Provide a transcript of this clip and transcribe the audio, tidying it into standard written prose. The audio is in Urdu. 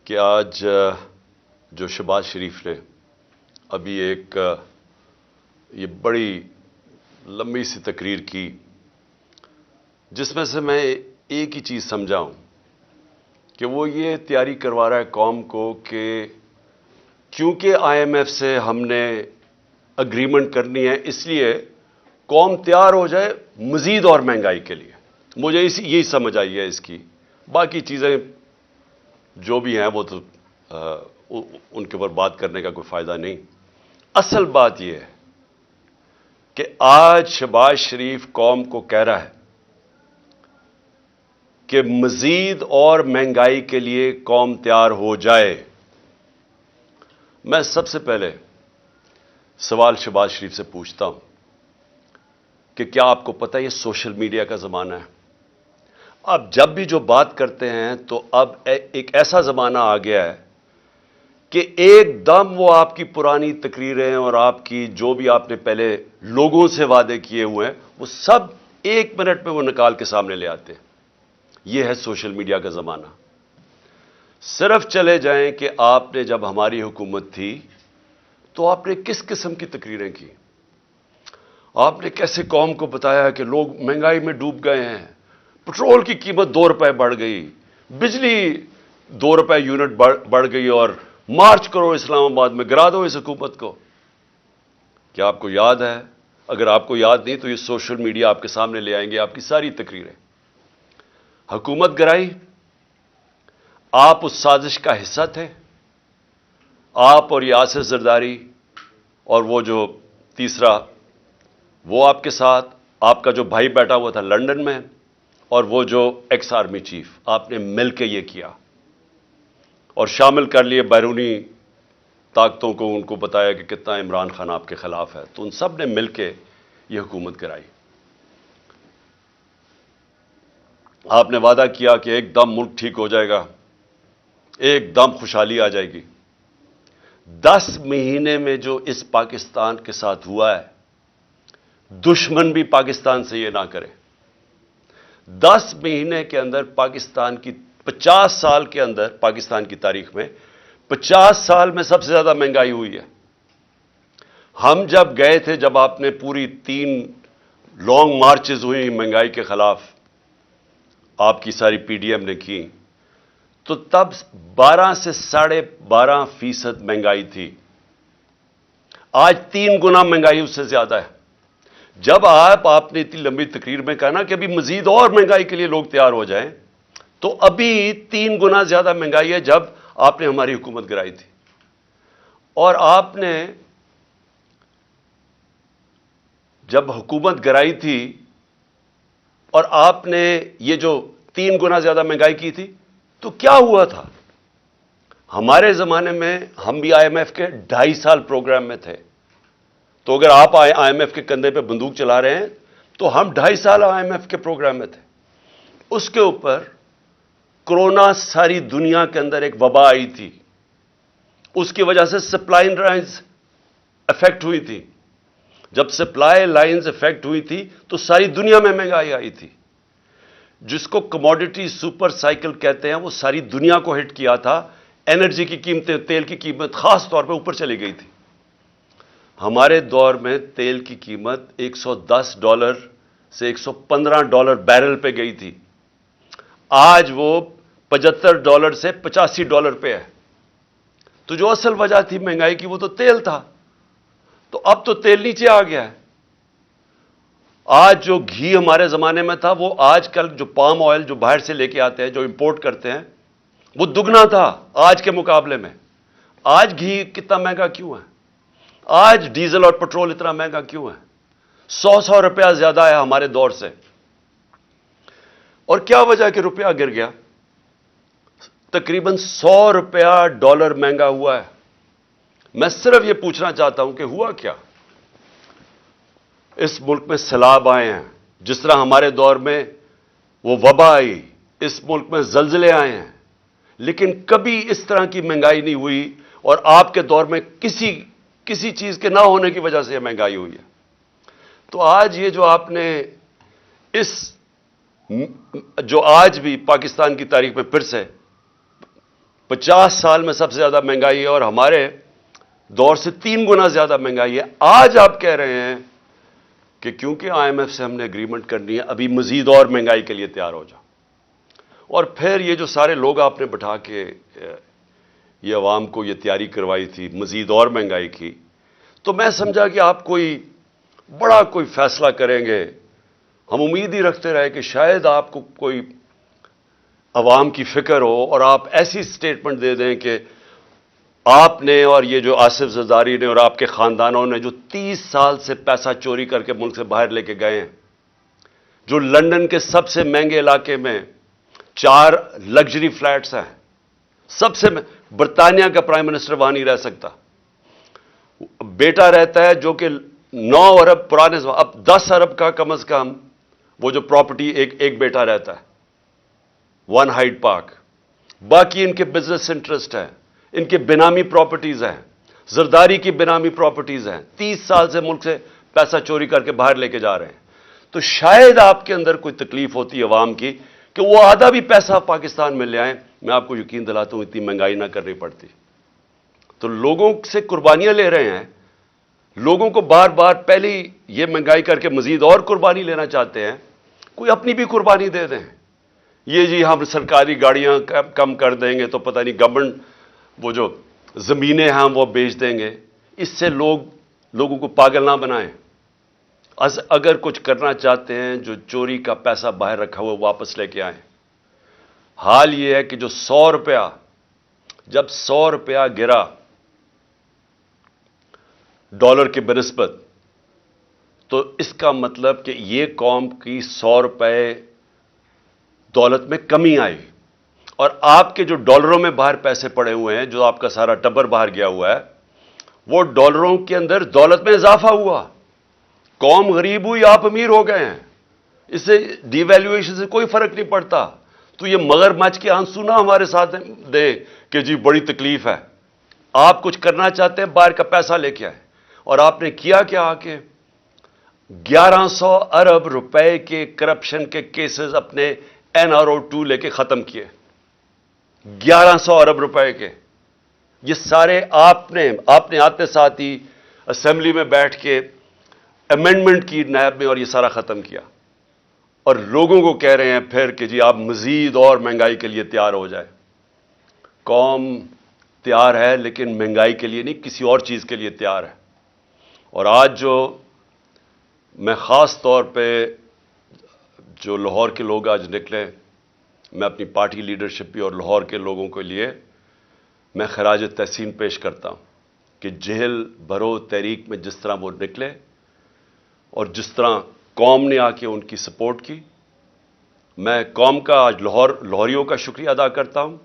کہ آج جو شہباز شریف نے ابھی ایک یہ بڑی لمبی سی تقریر کی، جس میں سے میں ایک ہی چیز سمجھا ہوں کہ وہ یہ تیاری کروا رہا ہے قوم کو کہ کیونکہ آئی ایم ایف سے ہم نے اگریمنٹ کرنی ہے، اس لیے قوم تیار ہو جائے مزید اور مہنگائی کے لیے۔ مجھے یہی سمجھ آئی ہے اس کی، باقی چیزیں جو بھی ہیں وہ تو ان کے اوپر بات کرنے کا کوئی فائدہ نہیں۔ اصل بات یہ ہے کہ آج شہباز شریف قوم کو کہہ رہا ہے کہ مزید اور مہنگائی کے لیے قوم تیار ہو جائے۔ میں سب سے پہلے سوال شہباز شریف سے پوچھتا ہوں کہ کیا آپ کو پتہ ہے یہ سوشل میڈیا کا زمانہ ہے؟ اب جب بھی جو بات کرتے ہیں تو اب ایک ایسا زمانہ آ گیا ہے کہ ایک دم وہ آپ کی پرانی تقریریں اور آپ کی جو بھی آپ نے پہلے لوگوں سے وعدے کیے ہوئے ہیں وہ سب ایک منٹ میں وہ نکال کے سامنے لے آتے ہیں۔ یہ ہے سوشل میڈیا کا زمانہ۔ صرف چلے جائیں کہ آپ نے جب ہماری حکومت تھی تو آپ نے کس قسم کی تقریریں کی؟ آپ نے کیسے قوم کو بتایا کہ لوگ مہنگائی میں ڈوب گئے ہیں، پٹرول کی قیمت 2 روپے بڑھ گئی، بجلی 2 روپے یونٹ بڑھ گئی، اور مارچ کرو اسلام آباد میں، گرا دو اس حکومت کو۔ کیا آپ کو یاد ہے؟ اگر آپ کو یاد نہیں تو یہ سوشل میڈیا آپ کے سامنے لے آئیں گے آپ کی ساری تقریریں۔ حکومت گرائی، آپ اس سازش کا حصہ تھے، آپ اور یاسر زرداری اور وہ جو تیسرا وہ آپ کے ساتھ، آپ کا جو بھائی بیٹھا ہوا تھا لندن میں، اور وہ جو ایکس آرمی چیف، آپ نے مل کے یہ کیا اور شامل کر لیے بیرونی طاقتوں کو، ان کو بتایا کہ کتنا عمران خان آپ کے خلاف ہے، تو ان سب نے مل کے یہ حکومت کرائی۔ آپ نے وعدہ کیا کہ ایک دم ملک ٹھیک ہو جائے گا، ایک دم خوشحالی آ جائے گی۔ 10 مہینے میں جو اس پاکستان کے ساتھ ہوا ہے، دشمن بھی پاکستان سے یہ نہ کرے۔ 10 مہینے کے اندر پاکستان کی 50 سال کے اندر، پاکستان کی تاریخ میں 50 سال میں سب سے زیادہ مہنگائی ہوئی ہے۔ ہم جب گئے تھے، جب آپ نے پوری 3 لانگ مارچز ہوئی مہنگائی کے خلاف، آپ کی ساری پی ڈی ایم نے کی، تو تب 12 سے 12.5% مہنگائی تھی۔ آج 3 گنا مہنگائی اس سے زیادہ ہے۔ جب آپ نے اتنی لمبی تقریر میں کہا نا کہ ابھی مزید اور مہنگائی کے لیے لوگ تیار ہو جائیں، تو ابھی 3 گنا زیادہ مہنگائی ہے جب آپ نے ہماری حکومت گرائی تھی۔ اور آپ نے جب حکومت گرائی تھی اور آپ نے یہ جو 3 گنا زیادہ مہنگائی کی تھی، تو کیا ہوا تھا؟ ہمارے زمانے میں ہم بھی آئی ایم ایف کے 2.5 سال پروگرام میں تھے، تو اگر آپ آئی ایم ایف کے کندھے پہ بندوق چلا رہے ہیں تو ہم 2.5 سال آئی ایم ایف کے پروگرام میں تھے۔ اس کے اوپر کورونا ساری دنیا کے اندر ایک وبا آئی تھی، اس کی وجہ سے سپلائی لائنز افیکٹ ہوئی تھی۔ جب سپلائی لائنز افیکٹ ہوئی تھی تو ساری دنیا میں مہنگائی آئی تھی۔ جس کو کموڈٹی سپر سائیکل کہتے ہیں، وہ ساری دنیا کو ہٹ کیا تھا۔ انرجی کی قیمتیں، تیل کی قیمت خاص طور پہ اوپر چلی گئی تھی۔ ہمارے دور میں تیل کی قیمت $110 سے $115 بیرل پہ گئی تھی، آج وہ $75 سے $85 پہ ہے۔ تو جو اصل وجہ تھی مہنگائی کی وہ تو تیل تھا، تو اب تو تیل نیچے آ گیا ہے۔ آج جو گھی ہمارے زمانے میں تھا، وہ آج کل جو پام آئل جو باہر سے لے کے آتے ہیں، جو امپورٹ کرتے ہیں، وہ دگنا تھا آج کے مقابلے میں۔ آج گھی کتنا مہنگا کیوں ہے؟ آج ڈیزل اور پٹرول اتنا مہنگا کیوں ہے؟ 100 روپیہ زیادہ ہے ہمارے دور سے۔ اور کیا وجہ کہ روپیہ گر گیا؟ تقریباً $100 مہنگا ہوا ہے۔ میں صرف یہ پوچھنا چاہتا ہوں کہ ہوا کیا؟ اس ملک میں سیلاب آئے ہیں، جس طرح ہمارے دور میں وہ وبا آئی، اس ملک میں زلزلے آئے ہیں، لیکن کبھی اس طرح کی مہنگائی نہیں ہوئی، اور آپ کے دور میں کسی چیز کے نہ ہونے کی وجہ سے یہ مہنگائی ہوئی ہے۔ تو آج یہ جو آپ نے جو آج بھی پاکستان کی تاریخ میں پھر سے 50 سال میں سب سے زیادہ مہنگائی ہے اور ہمارے دور سے 3 گنا زیادہ مہنگائی ہے. آج آپ کہہ رہے ہیں کہ کیونکہ آئی ایم ایف سے ہم نے اگریمنٹ کرنی ہے ابھی مزید اور مہنگائی کے لیے تیار ہو جاؤ. اور پھر یہ جو سارے لوگ آپ نے بٹھا کے یہ عوام کو یہ تیاری کروائی تھی مزید اور مہنگائی کی, تو میں سمجھا کہ آپ بڑا کوئی فیصلہ کریں گے. ہم امید ہی رکھتے رہے کہ شاید آپ کو کوئی عوام کی فکر ہو اور آپ ایسی سٹیٹمنٹ دے دیں کہ آپ نے اور یہ جو آصف زرداری نے اور آپ کے خاندانوں نے جو 30 سال سے پیسہ چوری کر کے ملک سے باہر لے کے گئے ہیں, جو لندن کے سب سے مہنگے علاقے میں 4 لگژری فلیٹس ہیں, سب سے برطانیہ کا پرائم منسٹر وہاں نہیں رہ سکتا, بیٹا رہتا ہے جو کہ 9 ارب پرانے, اب 10 ارب کا کم از کم وہ جو پراپرٹی ایک بیٹا رہتا ہے, 1 ہائیڈ پارک. باقی ان کے بزنس انٹرسٹ ہیں, ان کے بینامی پراپرٹیز ہیں, زرداری کی بینامی پراپرٹیز ہیں, 30 سال سے ملک سے پیسہ چوری کر کے باہر لے کے جا رہے ہیں. تو شاید آپ کے اندر کوئی تکلیف ہوتی ہے عوام کی کہ وہ آدھا بھی پیسہ پاکستان میں لے آئیں. میں آپ کو یقین دلاتا ہوں اتنی مہنگائی نہ کرنی پڑتی. تو لوگوں سے قربانیاں لے رہے ہیں, لوگوں کو بار بار پہلی یہ مہنگائی کر کے مزید اور قربانی لینا چاہتے ہیں. کوئی اپنی بھی قربانی دے دیں. یہ جی ہم سرکاری گاڑیاں کم کر دیں گے تو پتہ نہیں گورنمنٹ وہ جو زمینیں ہیں وہ بیچ دیں گے. اس سے لوگوں کو پاگل نہ بنائیں. اگر کچھ کرنا چاہتے ہیں جو چوری کا پیسہ باہر رکھا ہوا واپس لے کے آئیں. حال یہ ہے کہ جو جب 100 روپیہ گرا ڈالر کے بنسبت, تو اس کا مطلب کہ یہ قوم کی 100 روپے دولت میں کمی آئی. اور آپ کے جو ڈالروں میں باہر پیسے پڑے ہوئے ہیں, جو آپ کا سارا ٹبر باہر گیا ہوا ہے, وہ ڈالروں کے اندر دولت میں اضافہ ہوا. قوم غریب ہوئی, آپ امیر ہو گئے ہیں. اس سے ڈی ویلیویشن سے کوئی فرق نہیں پڑتا. تو یہ مگرمچھ کے آنسو نہ ہمارے ساتھ دیں کہ جی بڑی تکلیف ہے. آپ کچھ کرنا چاہتے ہیں باہر کا پیسہ لے کے آئے. اور آپ نے کیا آ کے 1100 ارب روپے کے کرپشن کے کیسز اپنے NRO2 لے کے ختم کیے. 1100 ارب روپے کے. یہ سارے آپ نے آتے ساتھ ہی اسمبلی میں بیٹھ کے امینڈمنٹ کی نیب میں اور یہ سارا ختم کیا. اور لوگوں کو کہہ رہے ہیں پھر کہ جی آپ مزید اور مہنگائی کے لیے تیار ہو جائے. قوم تیار ہے لیکن مہنگائی کے لیے نہیں, کسی اور چیز کے لیے تیار ہے. اور آج جو میں خاص طور پہ جو لاہور کے لوگ آج نکلے, میں اپنی پارٹی لیڈرشپ بھی اور لاہور کے لوگوں کے لیے میں خراج تحسین پیش کرتا ہوں کہ جہل بھرو تحریک میں جس طرح وہ نکلے اور جس طرح قوم نے آ کے ان کی سپورٹ کی. میں قوم کا آج لاہوریوں کا شکریہ ادا کرتا ہوں.